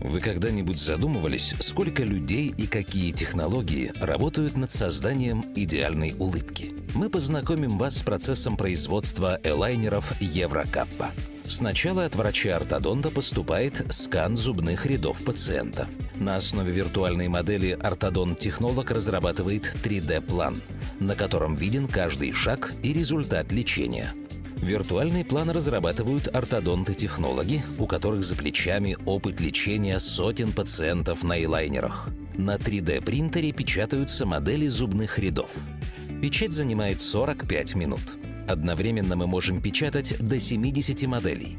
Вы когда-нибудь задумывались, сколько людей и какие технологии работают над созданием идеальной улыбки? Мы познакомим вас с процессом производства элайнеров Еврокаппа. Сначала от врача-ортодонта поступает скан зубных рядов пациента. На основе виртуальной модели ортодонт-технолог разрабатывает 3D-план, на котором виден каждый шаг и результат лечения. Виртуальный план разрабатывают ортодонты-технологи, у которых за плечами опыт лечения сотен пациентов на элайнерах. На 3D-принтере печатаются модели зубных рядов. Печать занимает 45 минут. Одновременно мы можем печатать до 70 моделей.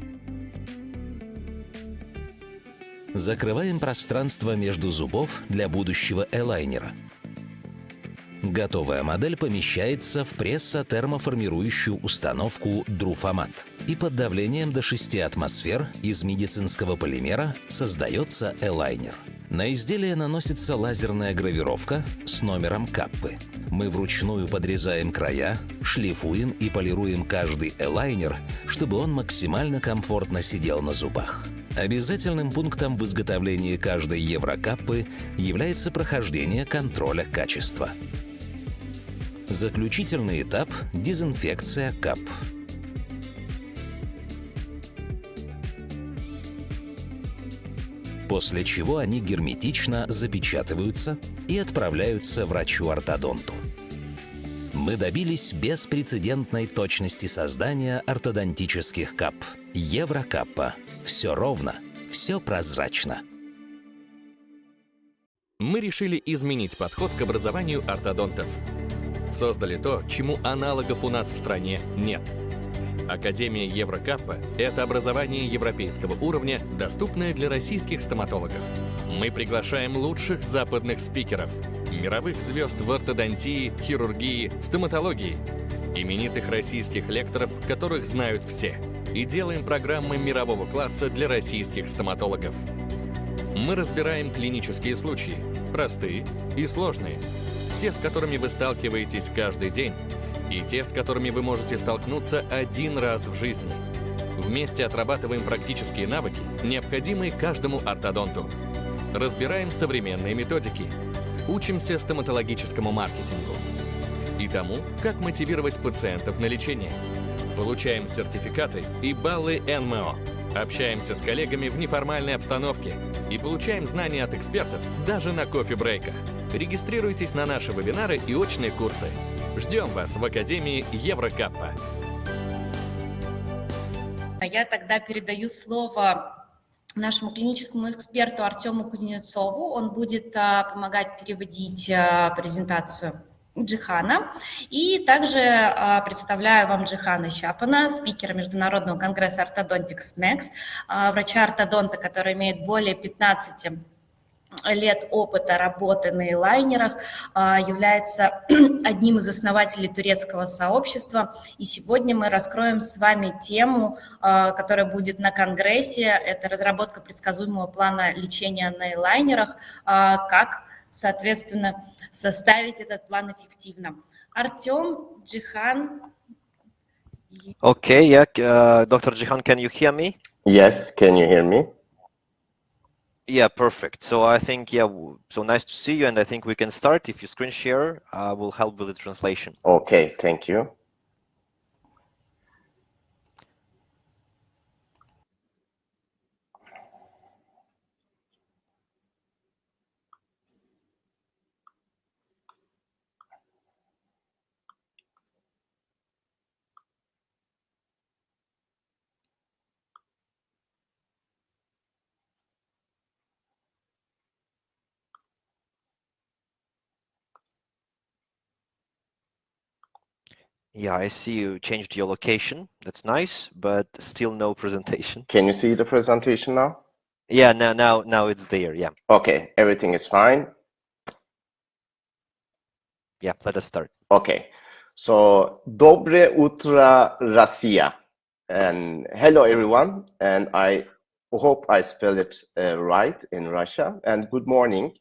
Закрываем пространство между зубов для будущего элайнера. Готовая модель помещается в прессо-термоформирующую установку Друфомат. И под давлением до 6 атмосфер из медицинского полимера создается элайнер. На изделие наносится лазерная гравировка с номером каппы. Мы вручную подрезаем края, шлифуем и полируем каждый элайнер, чтобы он максимально комфортно сидел на зубах. Обязательным пунктом в изготовлении каждой еврокаппы является прохождение контроля качества. Заключительный этап – дезинфекция капп. После чего они герметично запечатываются и отправляются врачу-ортодонту. Мы добились беспрецедентной точности создания ортодонтических капп. Еврокаппа. Все ровно, все прозрачно. Мы решили изменить подход к образованию ортодонтов. Создали то, чему аналогов у нас в стране нет. Академия Еврокаппа – это образование европейского уровня, доступное для российских стоматологов. Мы приглашаем лучших западных спикеров, мировых звезд в ортодонтии, хирургии, стоматологии, именитых российских лекторов, которых знают все, и делаем программы мирового класса для российских стоматологов. Мы разбираем клинические случаи, простые и сложные, те, с которыми вы сталкиваетесь каждый день, и те, с которыми вы можете столкнуться один раз в жизни. Вместе отрабатываем практические навыки, необходимые каждому ортодонту. Разбираем современные методики, учимся стоматологическому маркетингу и тому, как мотивировать пациентов на лечение. Получаем сертификаты и баллы НМО. Общаемся с коллегами в неформальной обстановке и получаем знания от экспертов даже на кофе-брейках. Регистрируйтесь на наши вебинары и очные курсы. Ждем вас в Академии Еврокаппа. Я тогда передаю слово нашему клиническому эксперту Артему Кузнецову. Он будет помогать переводить презентацию Джихана. И также представляю вам Джихана Чапана, спикера международного конгресса ORTHODONTICS Next, врача-ортодонта, который имеет более 15 лет опыта работы на элайнерах, является одним из основателей турецкого сообщества. И сегодня мы раскроем с вами тему, которая будет на конгрессе. Это разработка предсказуемого плана лечения на элайнерах, как, соответственно, составить этот план эффективно. Артем, Джихан. Okay, yeah. Dr. Jihan, can you hear me? Yes, can you hear me? Yeah, perfect. So I think, yeah, so nice to see you, and I think we can start. If you screen share, will help with the translation. Okay, thank you. Yeah, I see you changed your location. That's nice, but still no presentation. Can you see the presentation now? Yeah, now it's there. Yeah. Okay, everything is fine. Yeah, let us start. Okay, so Dobre Utra Rasia, and hello everyone, and I hope I spelled it right in Russia, and good morning.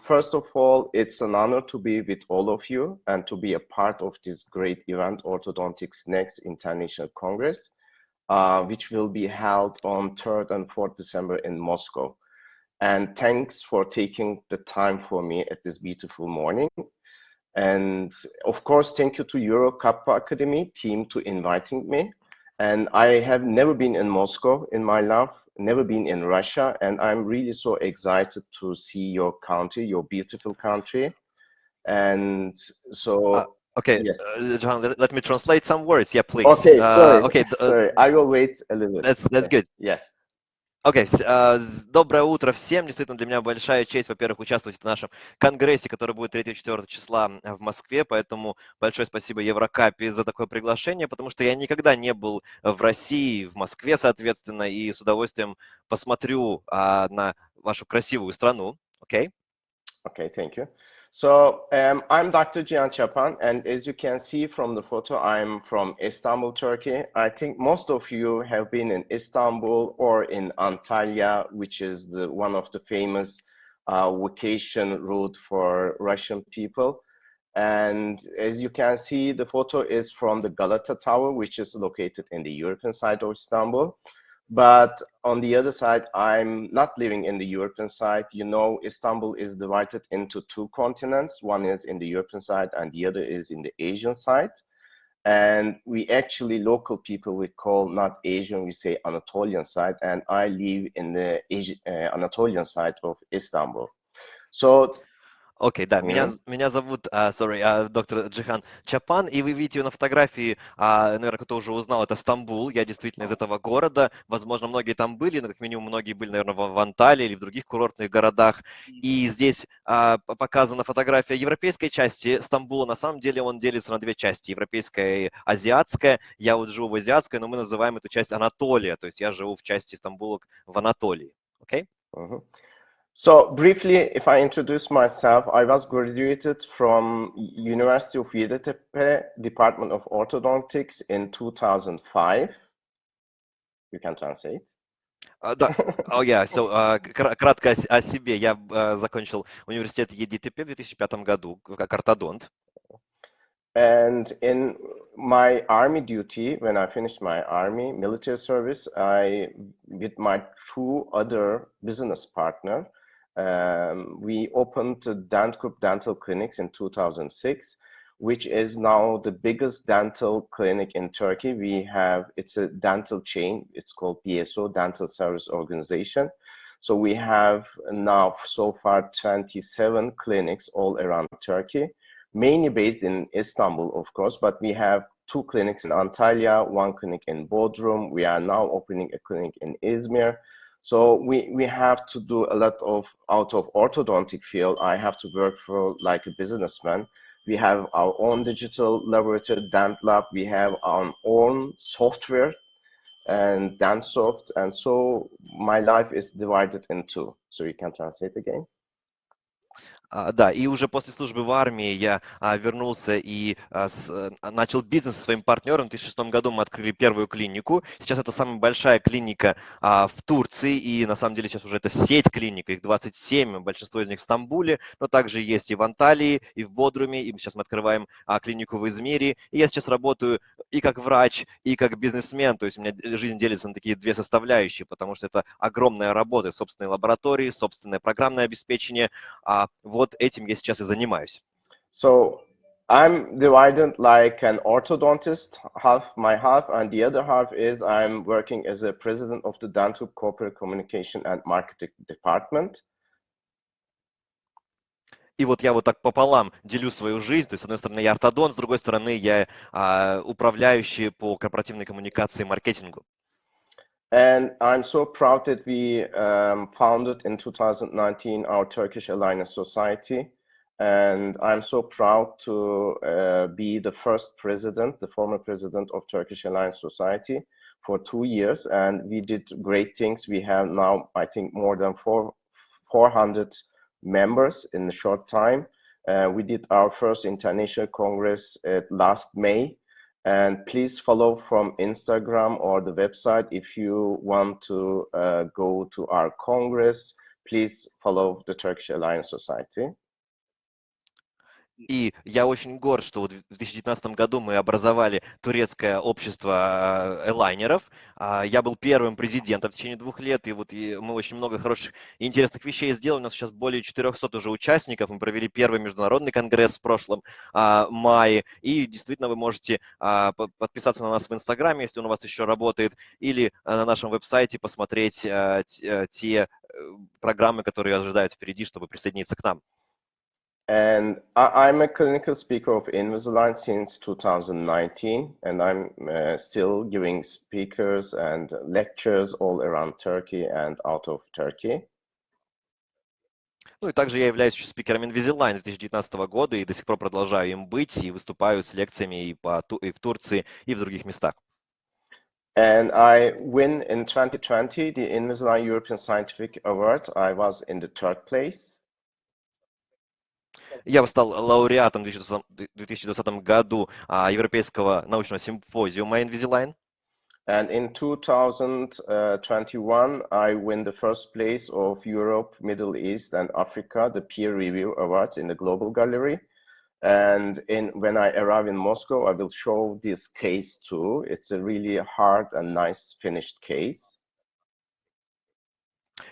First of all, it's an honor to be with all of you and to be a part of this great event, Orthodontics Next International Congress. which will be held on 3rd and 4th December in Moscow. And thanks for taking the time for me at this beautiful morning. And of course, thank you to Euro Kappa Academy team to inviting me. And I have never been in Moscow in my life, never been in Russia. And I'm really so excited to see your country, your beautiful country. And so, okay, yes. John, let me translate some words. Yeah, please. Okay, sorry. Okay, sorry. I will wait a little bit. That's good. Yes. Окей, доброе утро всем. Действительно, для меня большая честь, во-первых, участвовать в нашем конгрессе, который будет 3-4 числа в Москве. Поэтому большое спасибо Еврокапе за такое приглашение, потому что я никогда не был в России, в Москве, соответственно, и с удовольствием посмотрю на вашу красивую страну. Окей? Okay, thank you. So I'm Dr. Джихан Чапан, and as you can see from the photo, I'm from Istanbul, Turkey. I think most of you have been in Istanbul or in Antalya, which is one of the famous vacation route for Russian people. And as you can see, the photo is from the Galata Tower, which is located in the European side of Istanbul. But on the other side, I'm not living in the European side. You know, Istanbul is divided into 2 continents. One is in the European side and the other is in the Asian side. And we actually, local people, we call not Asian, we say Anatolian side. And I live in the Anatolian side of Istanbul. So Окей, да, меня зовут, доктор Джихан Чапан, и вы видите на фотографии, наверное, кто уже узнал, это Стамбул, я действительно из этого города, возможно, многие там были, но как минимум многие были, наверное, в Анталии или в других курортных городах, и здесь показана фотография европейской части Стамбула, на самом деле он делится на 2 части, европейская и азиатская, я вот живу в азиатской, но мы называем эту часть Анатолия, то есть я живу в части Стамбула в Анатолии, окей? So briefly, if I introduce myself, I was graduated from University of Yeditepe, Department of Orthodontics in 2005. You can translate. Да, кратко о себе. Я закончил университет ЕДТП в 2005 году как ортодонт. And in my army duty, when I finished my army military service, with my 2 other business partners, we opened Dentgroup Dental Clinics in 2006, which is now the biggest dental clinic in Turkey. It's a dental chain. It's called DSO, Dental Service Organization. So we have now so far 27 clinics all around Turkey, mainly based in Istanbul, of course, but we have 2 clinics in Antalya, 1 clinic in Bodrum. We are now opening a clinic in Izmir. So we have to do a lot out of orthodontic field. I have to work for like a businessman. We have our own digital laboratory, Dent Lab. We have our own software and DentSoft. And so my life is divided in 2. So you can translate again. Да, и уже после службы в армии я вернулся и начал бизнес со своим партнером. В 2006 году мы открыли первую клинику. Сейчас это самая большая клиника в Турции, и на самом деле сейчас уже это сеть клиник, их 27, большинство из них в Стамбуле, но также есть и в Анталии, и в Бодруме, и сейчас мы открываем клинику в Измире. И я сейчас работаю и как врач, и как бизнесмен, то есть у меня жизнь делится на такие 2 составляющие, потому что это огромная работа, собственные лаборатории, собственное программное обеспечение. Вот этим я сейчас и занимаюсь. So I'm divided like an orthodontist, my half, and the other half is I'm working as a president of the Dental Corporate Communication and Marketing Department. И вот я вот так пополам делю свою жизнь. То есть, с одной стороны, я ортодонт, с другой стороны, я управляющий по корпоративной коммуникации и маркетингу. And I'm so proud that we founded in 2019 our Turkish Aligner Society. And I'm so proud to be the first president, the former president of Turkish Aligner Society for 2 years. And we did great things. We have now, I think, more than 400 members in a short time. We did our first international congress last May. And please follow from Instagram or the website if you want to go to our congress. Please follow the Turkish Aligner Society. И я очень горд, что вот в 2019 году мы образовали турецкое общество элайнеров. Я был первым президентом в течение 2 лет, и мы очень много хороших и интересных вещей сделали. У нас сейчас более 400 уже участников. Мы провели первый международный конгресс в прошлом мае. И действительно вы можете подписаться на нас в Инстаграме, если он у вас еще работает, или на нашем веб-сайте посмотреть те программы, которые ожидают впереди, чтобы присоединиться к нам. And I'm a clinical speaker of Invisalign since 2019, and I'm still giving speakers and lectures all around Turkey and out of Turkey. Ну и также я являюсь еще спикером Invisalign 2019 года и до сих пор продолжаю им быть и выступаю с лекциями и в Турции, и в других местах. And I win in 2020 the Invisalign European Scientific Award. I was in the 3rd place. Я стал лауреатом в 2020 году Европейского научного симпозиума Invisalign. And in 2021, I win the 1st place of Europe, Middle East, and Africa, the peer review awards in the Global Gallery. And when I arrive in Moscow, I will show this case too. It's a really hard and nice finished case.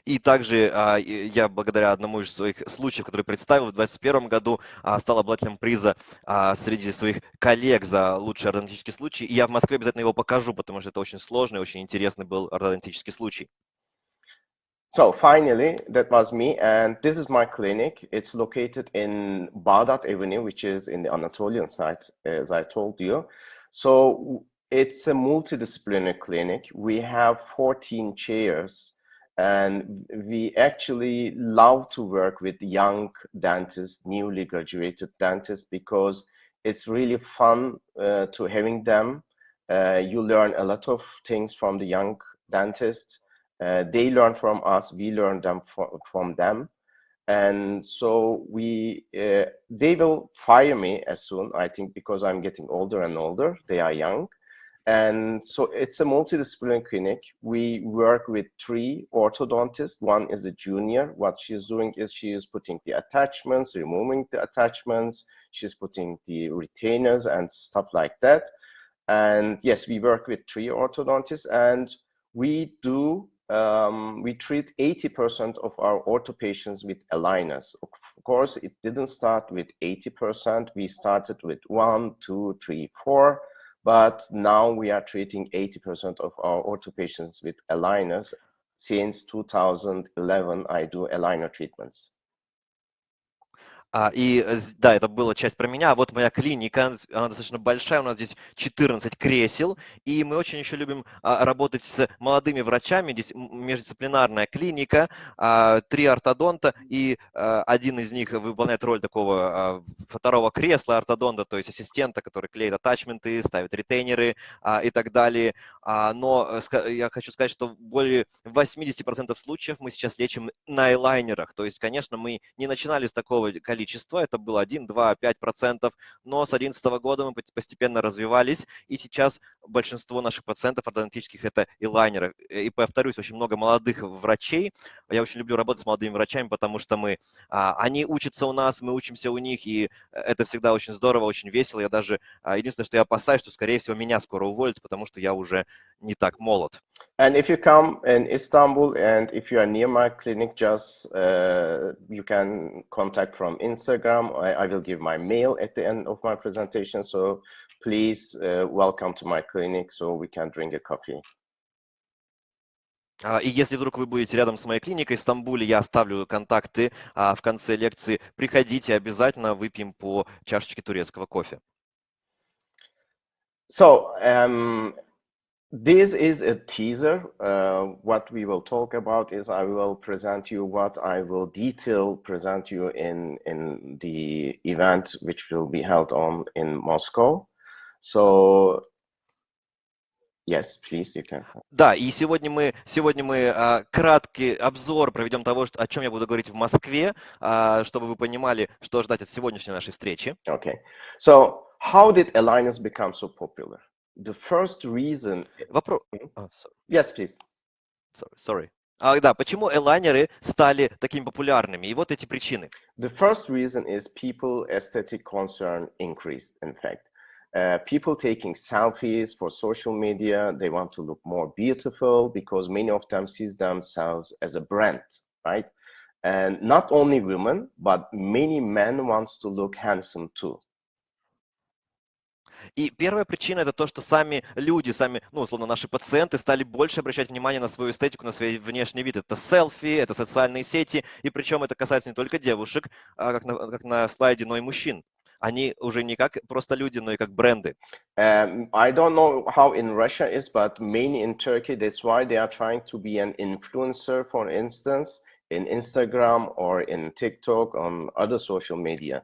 И также я благодаря одному из своих случаев, который представил в 2021 году, стал обладателем приза среди своих коллег за лучший ортодонтический случай. И я в Москве обязательно его покажу, потому что это очень сложный, очень интересный был ортодонтический случай. So finally, that was me, and this is my clinic. It's located in Bağdat Avenue, which is in the Anatolian side, as I told you. So it's a multidisciplinary clinic. We have 14 chairs. And we actually love to work with young dentists, newly graduated dentists, because it's really fun to having them. You learn a lot of things from the young dentists. They learn from us, we learn from them. And so they will fire me as soon, I think, because I'm getting older and older. They are young. And so it's a multidisciplinary clinic. We work with 3 orthodontists. One is a junior. What she's doing is she is putting the attachments, removing the attachments. She's putting the retainers and stuff like that. And yes, we work with 3 orthodontists, and we treat 80% of our ortho patients with aligners. Of course, it didn't start with 80%. We started with 1, 2, 3, 4. But now we are treating 80% of our ortho patients with aligners. Since 2011, I do aligner treatments. И да, это была часть про меня. Вот моя клиника, она достаточно большая, у нас здесь 14 кресел, и мы очень еще любим работать с молодыми врачами. Здесь междисциплинарная клиника, 3 ортодонта, и один из них выполняет роль такого 2-го кресла ортодонта, то есть ассистента, который клеит атачменты, ставит ретейнеры и так далее. Но я хочу сказать, что более 80% случаев мы сейчас лечим на элайнерах. То есть, конечно, мы не начинали с такого количества, это было 1, 2, 5%, но с 2011 года мы постепенно развивались, и сейчас большинство наших пациентов ортодонтических это элайнеры. И повторюсь, очень много молодых врачей. Я очень люблю работать с молодыми врачами, потому что они учатся у нас, мы учимся у них, и это всегда очень здорово, очень весело. Я даже, единственное, что я опасаюсь, что, скорее всего, меня скоро уволят, потому что я уже не так молод. And if you come in Istanbul and if you are near my clinic, just you can contact from Instagram. I will give my mail at the end of my presentation. So please welcome to my clinic so we can drink a coffee. И если вдруг вы будете рядом с моей клиникой в Стамбуле, я оставлю контакты в конце лекции. Приходите, обязательно выпьем по чашечке турецкого кофе. So this is a teaser. What we will talk about is I will present you what I will present you in the event which will be held in Moscow. So yes, please, you can. Да, и сегодня мы краткий обзор проведем того, о чем я буду говорить в Москве, чтобы вы понимали, что ждать от сегодняшней нашей встречи. Okay. So how did aligners become so popular? The first reason. Вопрос. Yes, please. Sorry. Да, почему элайнеры стали такими популярными? И вот эти причины. The first reason is people aesthetic concern increased, in fact. People taking selfies for social media, they want to look more beautiful because many of them sees themselves as a brand, right? And not only women, but many men wants to look handsome too. И первая причина это то, что сами люди, ну, условно, наши пациенты стали больше обращать внимание на свою эстетику, на свой внешний вид. Это селфи, это социальные сети, и причем это касается не только девушек, как на слайде, но и мужчин. Они уже не как просто люди, но и как бренды. I don't know how in Russia is, but mainly in Turkey, that's why they are trying to be an influencer, for instance, in Instagram or in TikTok, on other social media.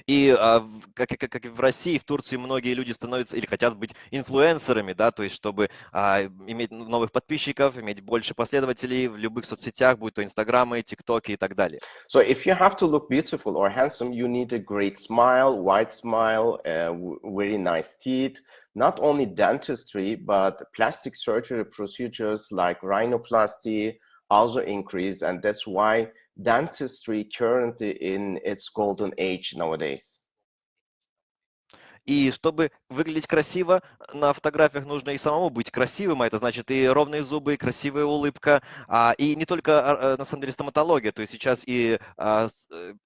И как и в России, в Турции многие люди становятся или хотят быть инфлюенсерами, да, то есть чтобы иметь новых подписчиков, иметь больше последователей в любых соцсетях, будь то Инстаграмы, ТикТоки и так далее. So if you have to look beautiful or handsome, you need a great smile, white smile, very nice teeth. Not only dentistry, but plastic surgery procedures like rhinoplasty also increase, and that's why dentistry currently in its golden age nowadays. И чтобы выглядеть красиво, на фотографиях нужно и самому быть красивым, а это значит и ровные зубы, и красивая улыбка, и не только, на самом деле, стоматология, то есть сейчас и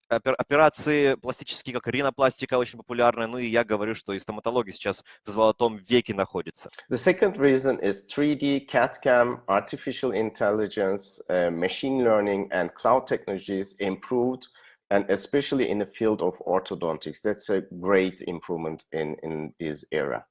операции пластические, как ринопластика, очень популярны, ну и я говорю, что и стоматология сейчас в золотом веке находится. The second reason is 3D, CAD/CAM, artificial intelligence, machine learning, and cloud technologies improved, and especially in the field of orthodontics. That's a great improvement in this era.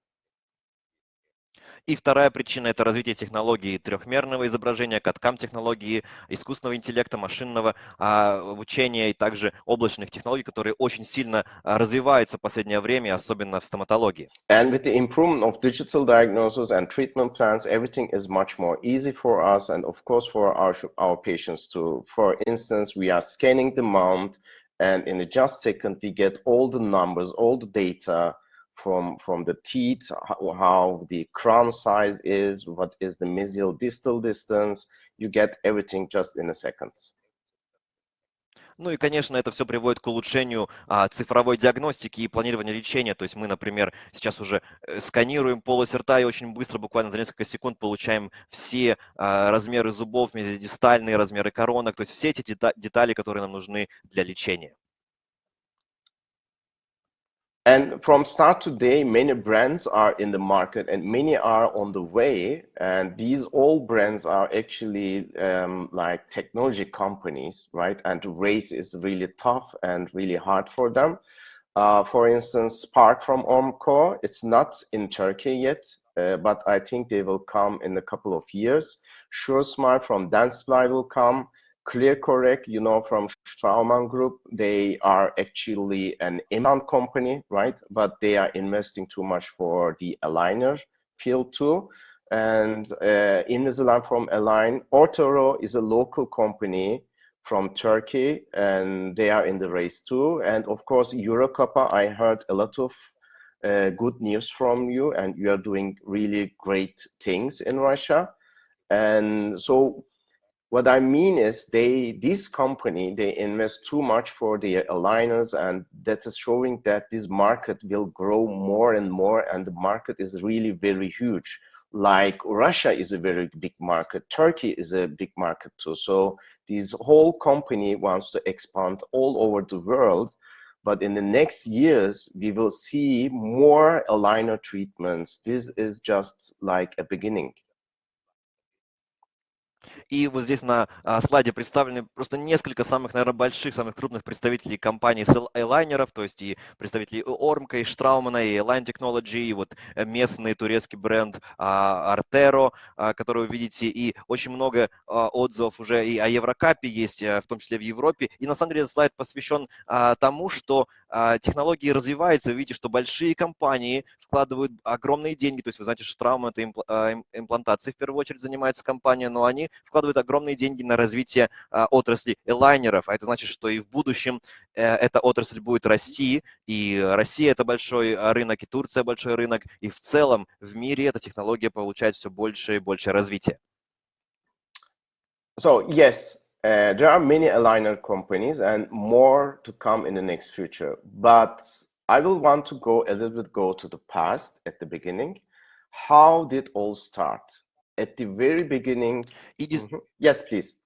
И вторая причина – это развитие технологий трехмерного изображения, CAD/CAM технологии, искусственного интеллекта, машинного обучения и также облачных технологий, которые очень сильно развиваются в последнее время, особенно в стоматологии. And with the improvement of digital diagnosis and treatment plans, everything is much more easy for us and of course for our patients too. For instance, we are scanning the mouth and in a just second we get all the numbers, all the data from the teeth, how the crown size is, what is the mesial distal distance. You get everything just in a second. Ну и, конечно, это все приводит к улучшению цифровой диагностики и планирования лечения. То есть мы, например, сейчас уже сканируем полость рта и очень быстро, буквально за несколько секунд, получаем все размеры зубов, мезодистальные размеры коронок, то есть все эти детали, которые нам нужны для лечения. And from start to day, many brands are in the market and many are on the way. And these all brands are actually like technology companies, right? And the race is really tough and really hard for them. For instance, Spark from Ormco, it's not in Turkey yet, but I think they will come in a couple of years. SureSmile from Dancefly will come. Clear Correct, you know, from Straumann Group, they are actually an implant company, right? But they are investing too much for the aligner field too. And Invisalign from Align. ORTHODONTICS is a local company from Turkey, and they are in the race too. And of course, Eurocapa, I heard a lot of good news from you, and you are doing really great things in Russia. And so what I mean is this company, they invest too much for their aligners, and that is showing that this market will grow more and more, and the market is really very huge. Like Russia is a very big market, Turkey is a big market too. So this whole company wants to expand all over the world, but in the next years, we will see more aligner treatments. This is just like a beginning. И вот здесь на слайде представлены просто несколько самых, наверное, больших, самых крупных представителей компаний элайнеров, то есть и представителей Ормка, и Штраумана, и Line Technology, и вот местный турецкий бренд Артеро, который вы видите, и очень много отзывов уже и о Еврокапе есть, в том числе в Европе. И на самом деле этот слайд посвящен тому, что технологии развиваются. Вы видите, что большие компании вкладывают огромные деньги, то есть вы знаете, что Штрауман это имплантацией в первую очередь занимается компания, но они вкладывают огромные деньги на развитие отрасли элайнеров, а это значит, что и в будущем эта отрасль будет расти, и Россия это большой рынок, и Турция большой рынок, и в целом в мире эта технология получает все больше и больше развития. So yes, there are many aligner companies and more to come in the next future. But I will want to go a little bit to the past at the beginning. How did all start? At the very beginning. Yes, please.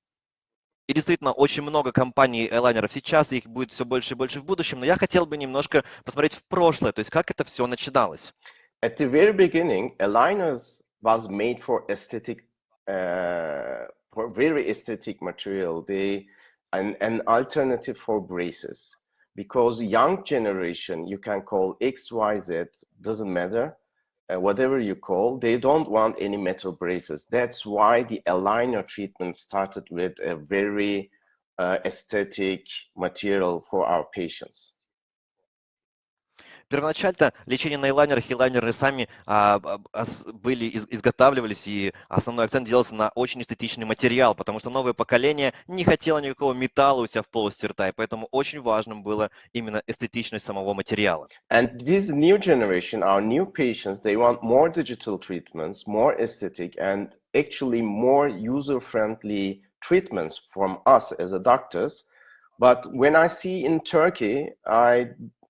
И действительно, очень много компаний элайнеров сейчас, и их будет все больше и больше в будущем, но я хотел бы немножко посмотреть в прошлое, то есть как это все начиналось. At the very beginning, aligners was made for aesthetic, for very aesthetic material. They an alternative for braces, because young generation, you can call X, Y, Z, doesn't matter. Whatever you call, they don't want any metal braces. That's why the aligner treatment started with a very aesthetic material for our patients. Первоначально лечение на элайнерах и лайнеры сами изготавливались, и основной акцент делался на очень эстетичный материал, потому что новое поколение не хотело никакого металла у себя в полости рта, и поэтому очень важным было именно эстетичность самого материала. And this new generation, our new patients, they want more digital treatments, more aesthetic, and actually more user-friendly treatments from us as a doctors. But when I see in Turkey,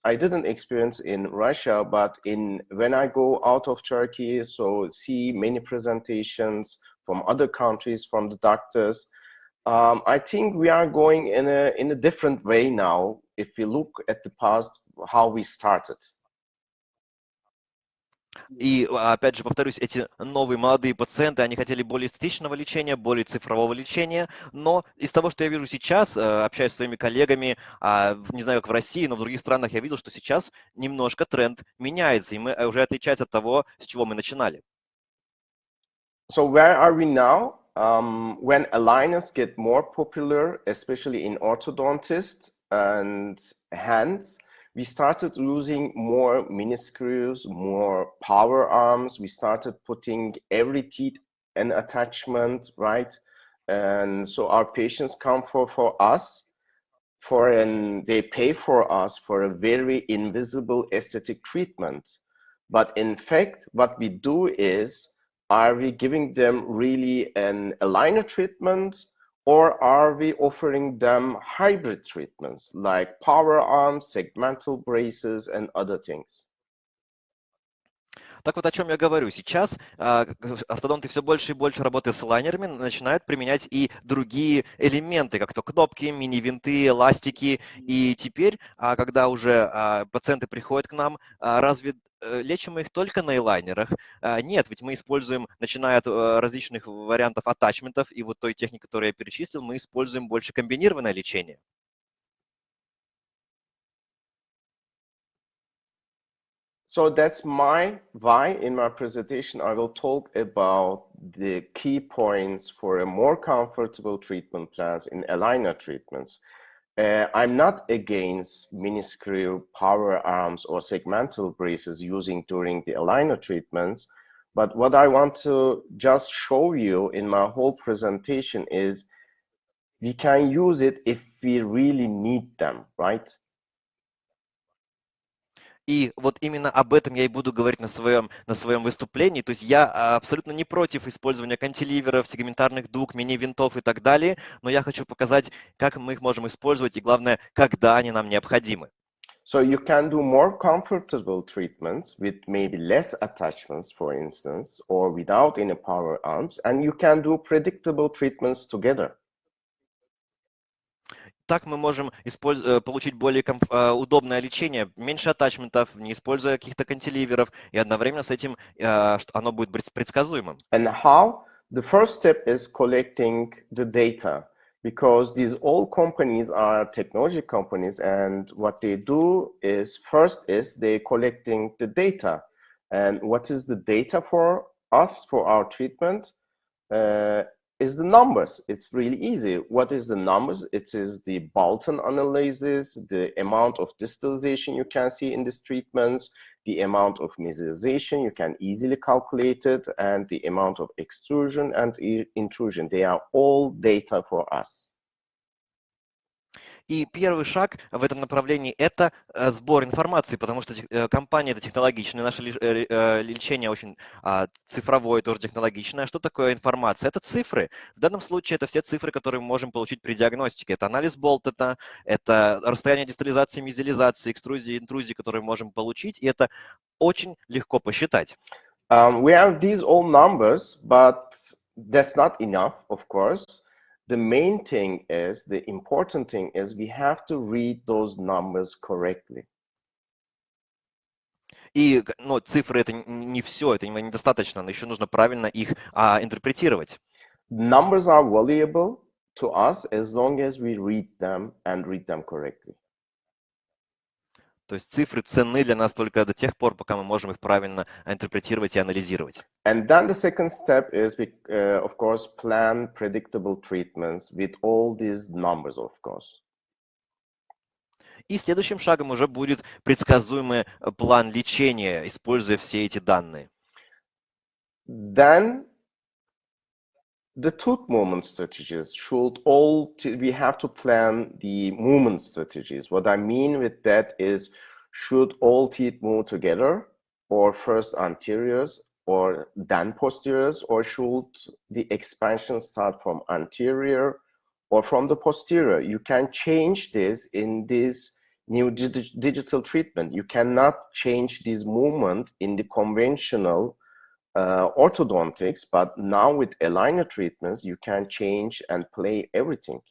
I didn't experience in Russia, but when I go out of Turkey, so see many presentations from other countries, from the doctors, I think we are going in a different way now. If you look at the past, how we started. И опять же, повторюсь, эти новые молодые пациенты, они хотели более эстетичного лечения, более цифрового лечения, но из того, что я вижу сейчас, общаясь с своими коллегами, не знаю, как в России, но в других странах я видел, что сейчас немножко тренд меняется, и мы уже отличается от того, с чего мы начинали. So where are we now? When aligners get more popular, especially in orthodontists and hands, we started using more mini screws, more power arms. We started putting every teeth an attachment, right? And so our patients come for us and they pay for us for a very invisible aesthetic treatment. But in fact, what we do is, are we giving them really an aligner treatment, or are we offering them hybrid treatments like power arms, segmental braces, and other things? Так вот, о чем я говорю. Сейчас ортодонты все больше и больше, работая с элайнерами, начинают применять и другие элементы, как то кнопки, мини-винты, эластики. И теперь, когда уже пациенты приходят к нам, разве лечим мы их только на элайнерах? Нет, ведь мы используем, начиная от различных вариантов атачментов и вот той техники, которую я перечислил, мы используем больше комбинированное лечение. So that's why in my presentation I will talk about the key points for a more comfortable treatment plans in aligner treatments. I'm not against mini screw, power arms, or segmental braces using during the aligner treatments, but what I want to just show you in my whole presentation is we can use it if we really need them, right? И вот именно об этом я и буду говорить на своем выступлении. То есть я абсолютно не против использования кантиливеров, сегментарных дуг, мини-винтов и так далее, но я хочу показать, как мы их можем использовать и, главное, когда они нам необходимы. So you can do more comfortable treatments with maybe less attachments, for instance, or without any power arms, and you can do predictable treatments together. Так мы можем получить более удобное лечение, меньше атачментов, не используя каких-то кантиливеров, и одновременно с этим оно будет предсказуемым. And how? The first step is collecting the data, because these all companies are technology companies, and what they do is first is they're collecting the data. And what is the data for us, for our treatment? Is the numbers. It's really easy. What is the numbers? It is the Bolton analysis, the amount of distalization you can see in these treatments, the amount of mesialization you can easily calculate it, and the amount of extrusion and intrusion. They are all data for us. И первый шаг в этом направлении – это сбор информации, потому что компания – это технологичная, наше лечение очень цифровое, тоже технологичное. Что такое информация? Это цифры. В данном случае это все цифры, которые мы можем получить при диагностике. Это анализ Болтона, это расстояние дистализации, мезилизации, экструзии, интрузии, которые мы можем получить, и это очень легко посчитать. We have these all numbers, but that's not enough, of course. The main thing is, the important thing is, we have to read those numbers correctly. И цифры это не все, это недостаточно, но еще нужно правильно их интерпретировать. Numbers are valuable to us as long as we read them and read them correctly. То есть цифры ценны для нас только до тех пор, пока мы можем их правильно интерпретировать и анализировать. And then the second step is, of course, plan predictable treatments with all these numbers, of course. И следующим шагом уже будет предсказуемый план лечения, используя все эти данные. Then the tooth movement strategies should we have to plan the movement strategies. What I mean with that is, should all teeth move together, or first anteriors, or then posteriors, or should the expansion start from anterior or from the posterior? You can change this in this new digital treatment. You cannot change this movement in the conventional orthodontics, but now with aligner treatments, you can change and play everything.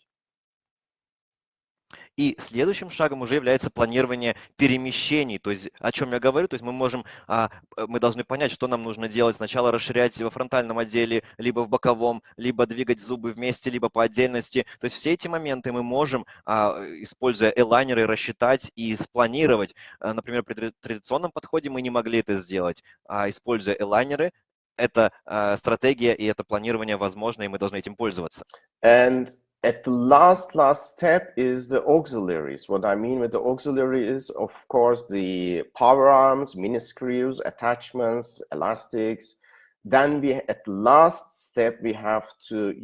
И следующим шагом уже является планирование перемещений, то есть о чем я говорю, то есть мы должны понять, что нам нужно делать, сначала расширять во фронтальном отделе, либо в боковом, либо двигать зубы вместе, либо по отдельности, то есть все эти моменты мы можем, используя элайнеры, рассчитать и спланировать. Например, при традиционном подходе мы не могли это сделать, используя элайнеры, это стратегия и это планирование возможно, и мы должны этим пользоваться. And at the last step is the auxiliaries. What I mean with the auxiliary is, of course, the power arms, mini screws, attachments, elastics. Then at the last step, we have to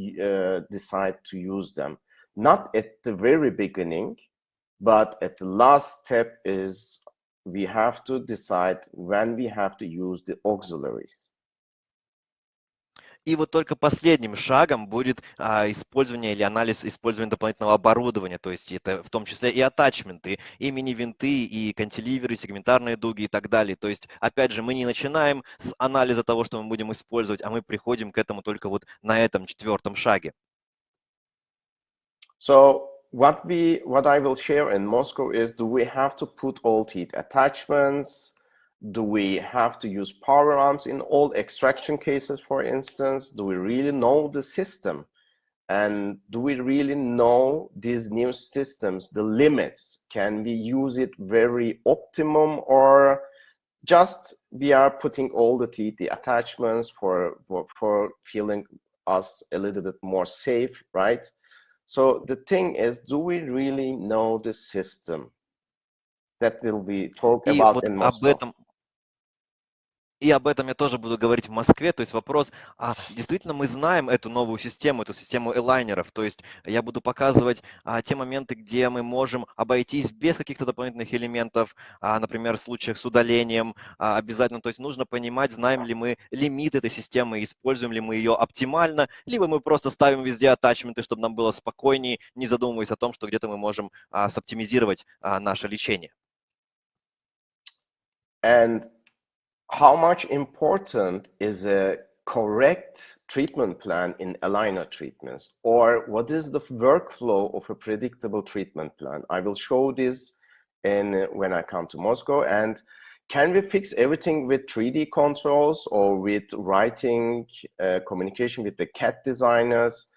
decide to use them. Not at the very beginning, but at the last step is, we have to decide when we have to use the auxiliaries. И вот только последним шагом будет использование или анализ использования дополнительного оборудования, то есть это в том числе и атачменты, и мини-винты, и кантиливеры, сегментарные дуги и так далее. То есть, опять же, мы не начинаем с анализа того, что мы будем использовать, а мы приходим к этому только вот на этом четвертом шаге. So what I will share in Moscow is, do we have to put all teeth attachments? Do we have to use power arms in all extraction cases, for instance? Do we really know the system? And do we really know these new systems, the limits? Can we use it very optimum, or just we are putting all the teeth, the attachments for feeling us a little bit more safe, right? So the thing is, do we really know the system? That will be talked about in Moscow. И об этом я тоже буду говорить в Москве. То есть вопрос, действительно мы знаем эту новую систему, эту систему элайнеров. То есть я буду показывать те моменты, где мы можем обойтись без каких-то дополнительных элементов, например, в случаях с удалением обязательно. То есть нужно понимать, знаем ли мы лимит этой системы, используем ли мы ее оптимально, либо мы просто ставим везде атачменты, чтобы нам было спокойнее, не задумываясь о том, что где-то мы можем соптимизировать наше лечение. And how much important is a correct treatment plan in aligner treatments? Or what is the workflow of a predictable treatment plan? I will show this when I come to Moscow. And can we fix everything with 3D controls, or with writing, communication with the CAD designers?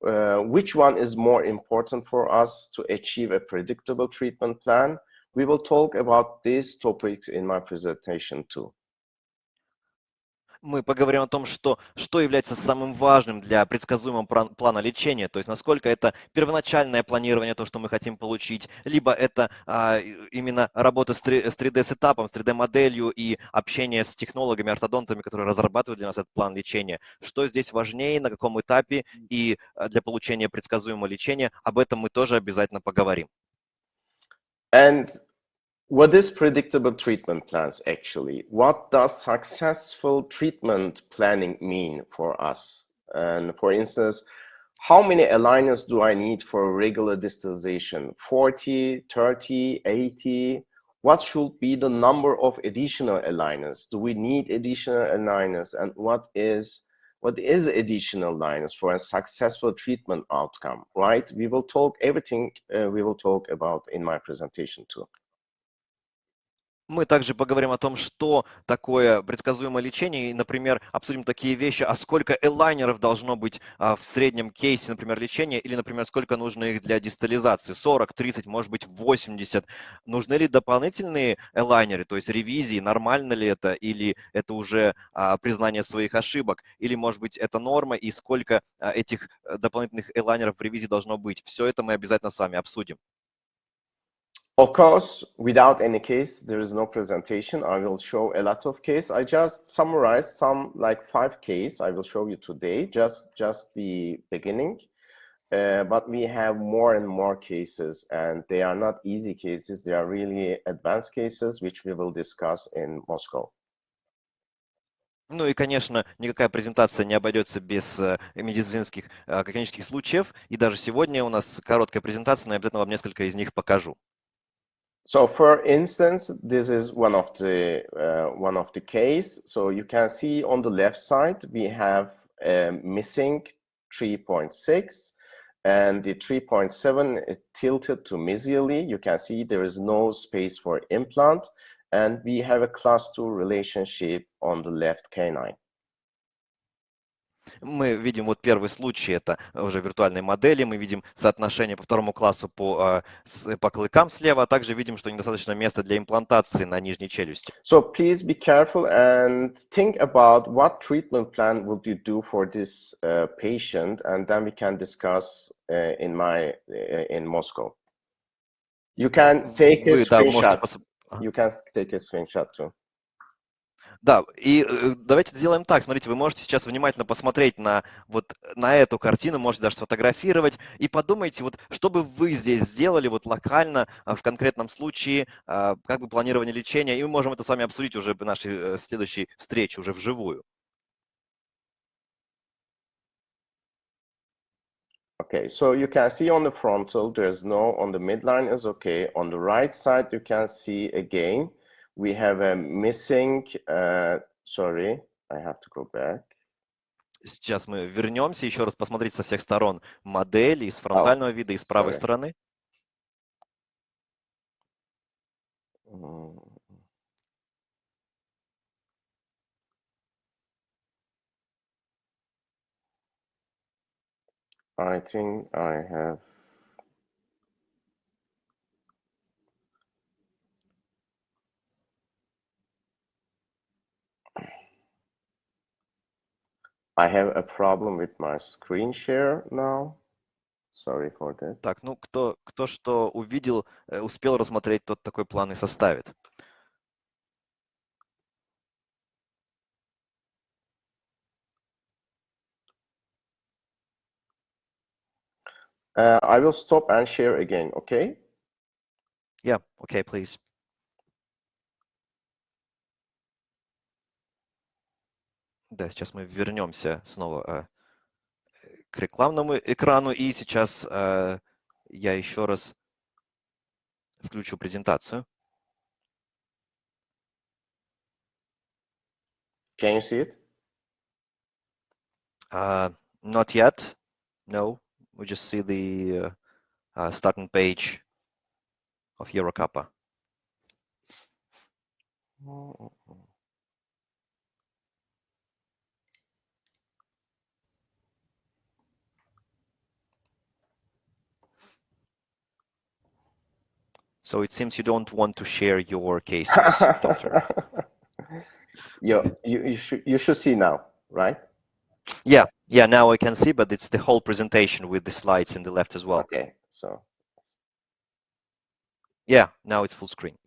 Which one is more important for us to achieve a predictable treatment plan? We will talk about these topics in my presentation too. Мы поговорим о том, что является самым важным для предсказуемого плана лечения, то есть насколько это первоначальное планирование, то, что мы хотим получить, либо это именно работа с 3D-сетапом, с 3D-моделью и общение с технологами, ортодонтами, которые разрабатывают для нас этот план лечения. Что здесь важнее, на каком этапе и для получения предсказуемого лечения, об этом мы тоже обязательно поговорим. And what is predictable treatment plans actually? What does successful treatment planning mean for us? And for instance, how many aligners do I need for regular distalization? 40, 30, 80? What should be the number of additional aligners? Do we need additional aligners? And what is additional aligners for a successful treatment outcome, right? We will talk everything we will talk about in my presentation too. Мы также поговорим о том, что такое предсказуемое лечение, и, например, обсудим такие вещи, а сколько элайнеров должно быть в среднем кейсе, например, лечения, или, например, сколько нужно их для дистализации, 40, 30, может быть, 80. Нужны ли дополнительные элайнеры, то есть ревизии, нормально ли это, или это уже признание своих ошибок, или, может быть, это норма, и сколько этих дополнительных элайнеров в ревизии должно быть. Все это мы обязательно с вами обсудим. Of course, without any case, there is no presentation. I will show a lot of cases. I just summarized some, like 5 cases I will show you today, just the beginning. But we have more and more cases, and they are not easy cases. They are really advanced cases, which we will discuss in Moscow. Ну и, конечно, никакая презентация не обойдется без медицинских клинических случаев. И даже сегодня у нас короткая презентация, но я обязательно вам несколько из них покажу. So, for instance, this is one of the case. So you can see on the left side we have missing 3.6, and the 3.7 is tilted to mesially. You can see there is no space for implant, and we have a class 2 relationship on the left canine. Мы видим вот первый случай, это уже виртуальные модели, мы видим соотношение по второму классу по клыкам слева, а также видим, что недостаточно места для имплантации на нижней челюсти. So please be careful and think about what treatment plan would you do for this patient, and then we can discuss in Moscow. You can take a screenshot. You can take a screenshot too. Да, и давайте сделаем так. Смотрите, вы можете сейчас внимательно посмотреть на эту картину, можете даже сфотографировать и подумайте, вот что бы вы здесь сделали вот локально в конкретном случае, как бы планирование лечения, и мы можем это с вами обсудить уже в нашей следующей встрече, уже вживую. Okay, so you can see on the frontal, there's no, on the midline is okay. On the right side, you can see again, we have a missing, sorry, I have to go back. Сейчас мы вернемся, еще раз посмотреть со всех сторон модели, из фронтального вида, и с правой стороны. I think I have. I have a problem with my screen share now. Sorry for that. Так, ну кто что увидел, успел рассмотреть, тот такой план и составит. I will stop and share again, okay? Yeah, okay, please. Да, сейчас мы вернемся снова к рекламному экрану, и сейчас я еще раз включу презентацию. Can you see it? Not yet. No, we just see the starting page of Eurocappa. So it seems you don't want to share your cases, doctor. You should see now, right? Yeah, now I can see, but it's the whole presentation with the slides in the left as well. Okay, so. Yeah, now it's full screen.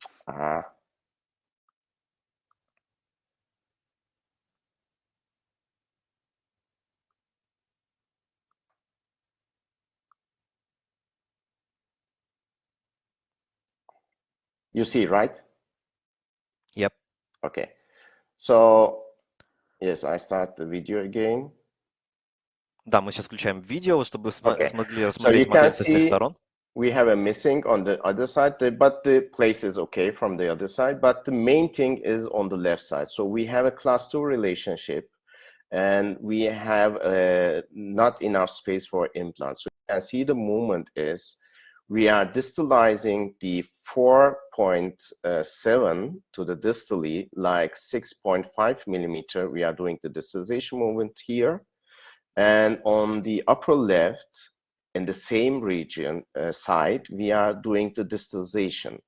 You see, right? Yep. Okay. So, yes, I start the video again. Да, мы сейчас включаем видео, чтобы Okay. смогли So рассмотреть you модель can со всех see сторон. we have a missing on the other side, but the place is okay from the other side. But the main thing is on the left side. So we have a class 2 relationship, and we have not enough space for implants. So you can see the movement is we are distalizing the 4.7 to the distally, like 6.5 millimeter. We are doing the distalization movement here. And on the upper left, in the same region side, we are doing the distalization.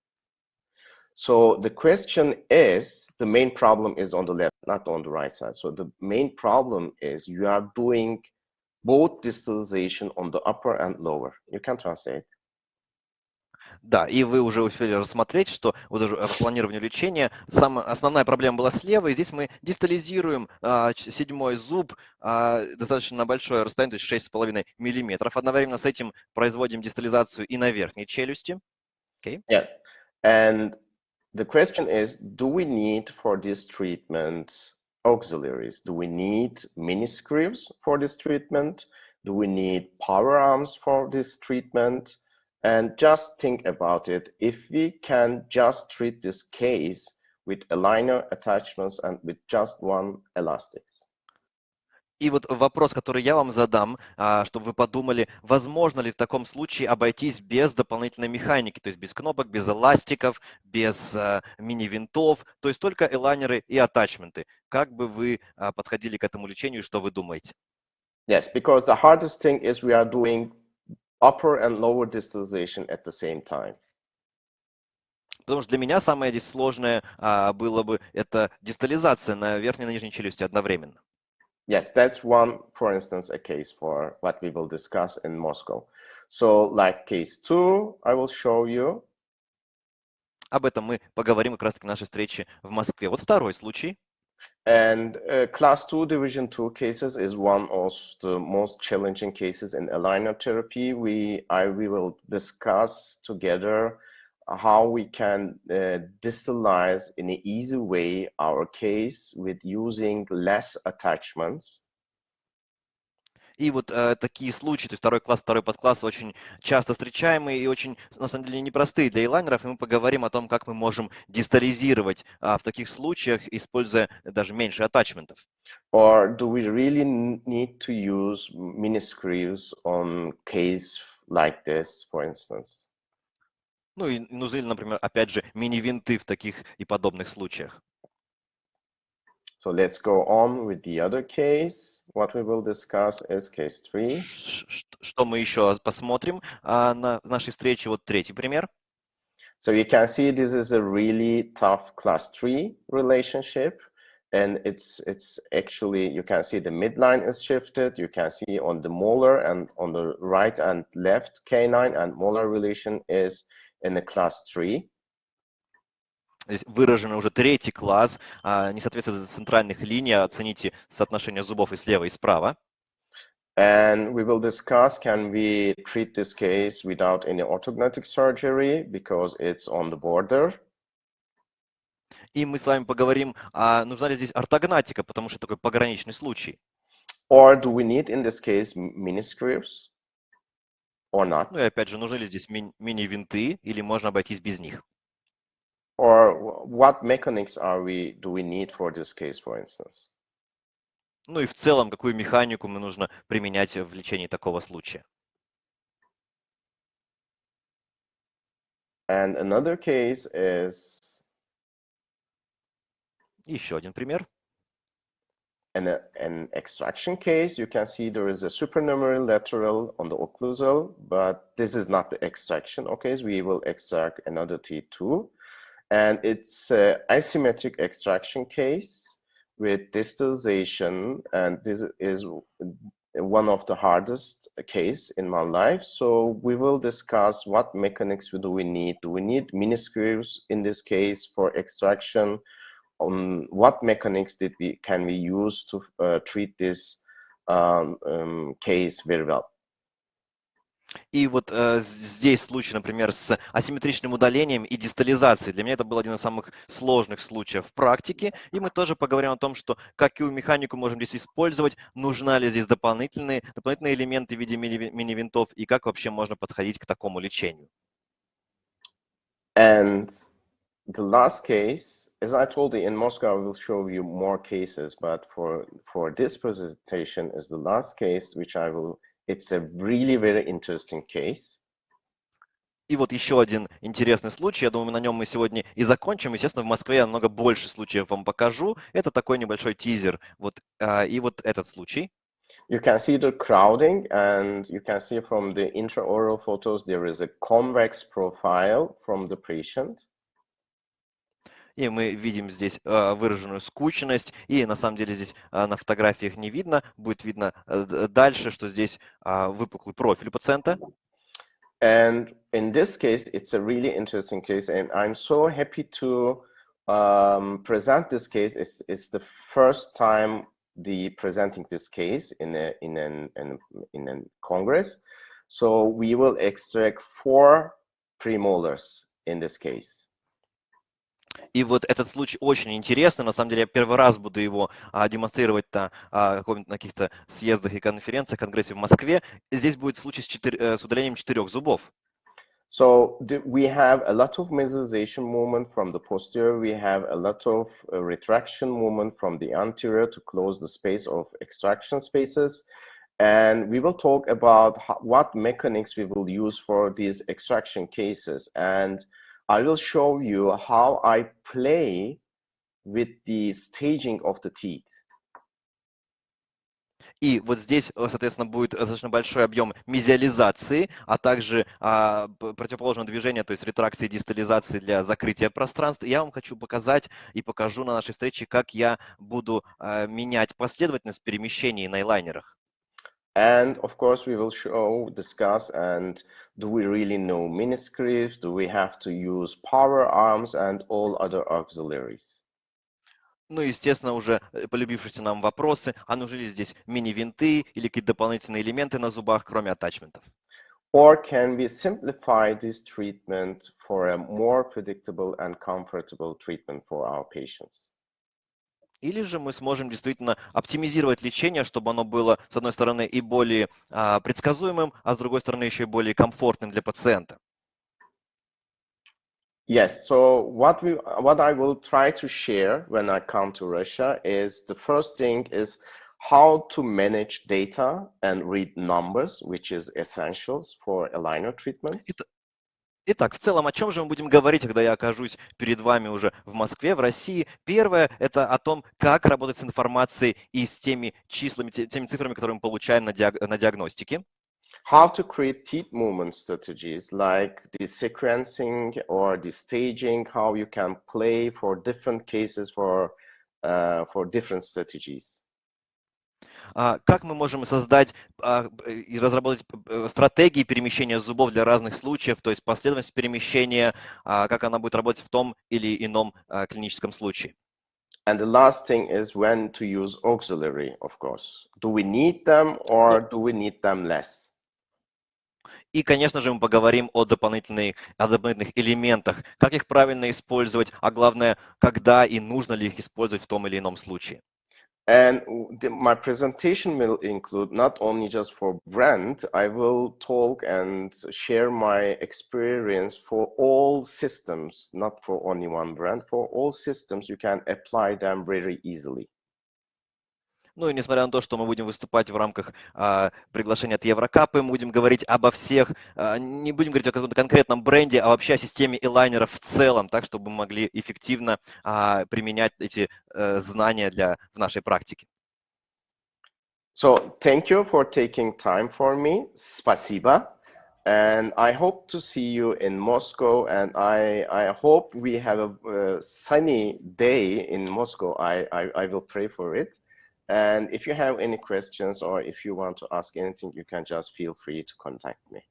So the question is, the main problem is on the left, not on the right side. So the main problem is you are doing both distalization on the upper and lower. You can translate. Да, и вы уже успели рассмотреть, что вот уже по планированию лечения основная проблема была слева, и здесь мы дистализируем седьмой зуб достаточно на большое расстояние, то есть 6,5 миллиметров. Одновременно с этим производим дистализацию и на верхней челюсти. Okay. Yeah, and the question is, do we need for this treatment auxiliaries? Do we need mini screws for this treatment? Do we need power arms for this treatment? And just think about it. If we can just treat this case with aligner attachments and with just one elastics. И вот вопрос, который я вам задам, чтобы вы подумали, возможно ли в таком случае обойтись без дополнительной механики, то есть без кнопок, без эластиков, без мини-винтов, то есть только элайнеры и атачменты. Как бы вы подходили к этому лечению и что вы думаете? Yes, because the hardest thing is we are doing upper and lower distalization at the same time. Потому что для меня самое здесь сложное было бы это дистализация на верхней и на нижней челюсти одновременно. Yes, that's one, for instance, a case for what we will discuss in Moscow. So, like case 2, I will show you. Об этом мы поговорим как раз-таки на нашей встрече в Москве. Вот второй случай. And class 2 division 2 cases is one of the most challenging cases in aligner therapy. We will discuss together how we can distalize in an easy way our case with using less attachments. И вот такие случаи, то есть второй класс, второй подкласс очень часто встречаемые и очень, на самом деле, непростые для элайнеров. И мы поговорим о том, как мы можем дистализировать в таких случаях, используя даже меньше атачментов. Or do we really need to use mini screws on case like this, for instance? Ну и нужны ли, например, опять же, мини-винты в таких и подобных случаях. So let's go on with the other case. What we will discuss is case 3. Что мы еще посмотрим на нашей встрече? Вот третий пример. So you can see this is a really tough class 3 relationship. And it's actually, you can see the midline is shifted. You can see on the molar and on the right and left canine and molar relation is in the class 3. Здесь выражен уже третий класс, несоответствие центральных линий, оцените соотношение зубов и слева, и справа. And we will discuss, can we treat this case without any orthodontic surgery because it's on the border. И мы с вами поговорим, нужна ли здесь ортогнатика, потому что такой пограничный случай. Or do we need in this case mini screws or not? Ну и опять же, нужны ли здесь мини-винты или можно обойтись без них? Or what mechanics do we need for this case, for instance? Ну и в целом, какую механику мы нужно применять в лечении такого случая? And another case is... Еще один пример. In an extraction case, you can see there is a supernumerary lateral on the occlusal, but this is not the extraction. Okay, so we will extract another T2. And it's an asymmetric extraction case with distalization, and this is one of the hardest case in my life. So we will discuss what mechanics do we need. Do we need mini screws in this case for extraction? What mechanics can we use to treat this case very well? И вот здесь случай, например, с асимметричным удалением и дистализацией. Для меня это был один из самых сложных случаев в практике. И мы тоже поговорим о том, что какую механику можем здесь использовать, нужна ли здесь дополнительные элементы в виде мини-винтов и как вообще можно подходить к такому лечению. And the last case, as I told you, in Moscow, I will show you more cases, but for this presentation is the last case, which it's a really very interesting case. И вот еще один интересный случай, я думаю, на нем мы сегодня и закончим. Естественно, в Москве я намного больше случаев вам покажу. Это такой небольшой тизер. И вот этот случай. You can see the crowding, and you can see from the intraoral photos there is a convex profile from the patient. И мы видим здесь выраженную скученность, и на самом деле здесь на фотографиях не видно, будет видно дальше, что здесь выпуклый профиль пациента. And in this case, it's a really interesting case, and I'm so happy to present this case. It's the first time presenting this case in a congress. So we will extract 4 premolars in this case. И вот этот случай очень интересный. На самом деле, я первый раз буду его демонстрировать на каких-то съездах и конференциях, конгрессе в Москве. Здесь будет случай с удалением 4 зубов. So we have a lot of mesization movement from the posterior. We have a lot of retraction movement from the anterior to close the space of extraction spaces. And we will talk about what mechanics we will use for these extraction cases. And I will show you how I play with the staging of the teeth. И вот здесь, соответственно, будет достаточно большой объем мезиализации, а также противоположное движение, то есть ретракции и дистализации для закрытия пространства. Я вам хочу показать и покажу на нашей встрече, как я буду менять последовательность перемещений на элайнерах. And of course, we will discuss, and do we really know miniscripts? Do we have to use power arms and all other auxiliaries? Ну, естественно, уже полюбившиеся нам вопросы, а нужны ли здесь мини-винты или какие-то дополнительные элементы на зубах, кроме аттачментов? Or can we simplify this treatment for a more predictable and comfortable treatment for our patients? Или же мы сможем действительно оптимизировать лечение, чтобы оно было, с одной стороны, и более предсказуемым, а с другой стороны, еще и более комфортным для пациента. Yes, so what I will try to share when I come to Russia is the first thing is how to manage data and read numbers, which is essentials for aligner treatments. Итак, в целом, о чем же мы будем говорить, когда я окажусь перед вами уже в Москве, в России? Первое – это о том, как работать с информацией и с теми числами, теми цифрами, которые мы получаем на диагностике. How to create teeth movement strategies like the sequencing or the staging, how you can play for different cases for different strategies. Как мы можем создать и разработать стратегии перемещения зубов для разных случаев, то есть последовательность перемещения, как она будет работать в том или ином клиническом случае. And the last thing is when to use auxiliary, of course. Do we need them or do we need them less? И, конечно же, мы поговорим о дополнительных элементах, как их правильно использовать, а главное, когда и нужно ли их использовать в том или ином случае. And my presentation will include not only just for brand, I will talk and share my experience for all systems, not for only one brand. For all systems, you can apply them very easily. Ну и несмотря на то, что мы будем выступать в рамках приглашения от Еврокапы, мы будем говорить обо всех, не будем говорить о каком-то конкретном бренде, а вообще о системе элайнеров в целом, так, чтобы мы могли эффективно применять эти знания в нашей практике. So, thank you for taking time for me. Спасибо. And I hope to see you in Moscow, and I hope we have a sunny day in Moscow. I will pray for it. And if you have any questions or if you want to ask anything, you can just feel free to contact me.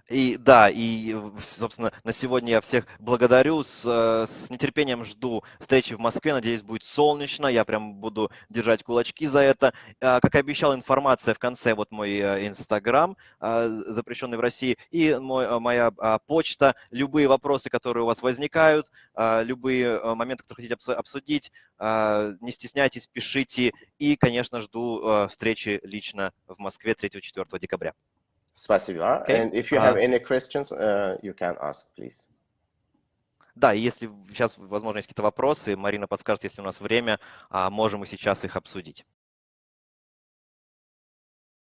И да, и, собственно, на сегодня я всех благодарю. С нетерпением жду встречи в Москве. Надеюсь, будет солнечно. Я прям буду держать кулачки за это. Как и обещал, информация в конце. Вот мой Инстаграм, запрещенный в России, и моя почта. Любые вопросы, которые у вас возникают, любые моменты, которые хотите обсудить, не стесняйтесь, пишите. И, конечно, жду встречи лично в Москве 3-4 декабря. Спасибо. Okay. And if you have any questions, you can ask, please. Да, и если сейчас, возможно, есть какие-то вопросы, Марина подскажет, если у нас время, можем и сейчас их обсудить.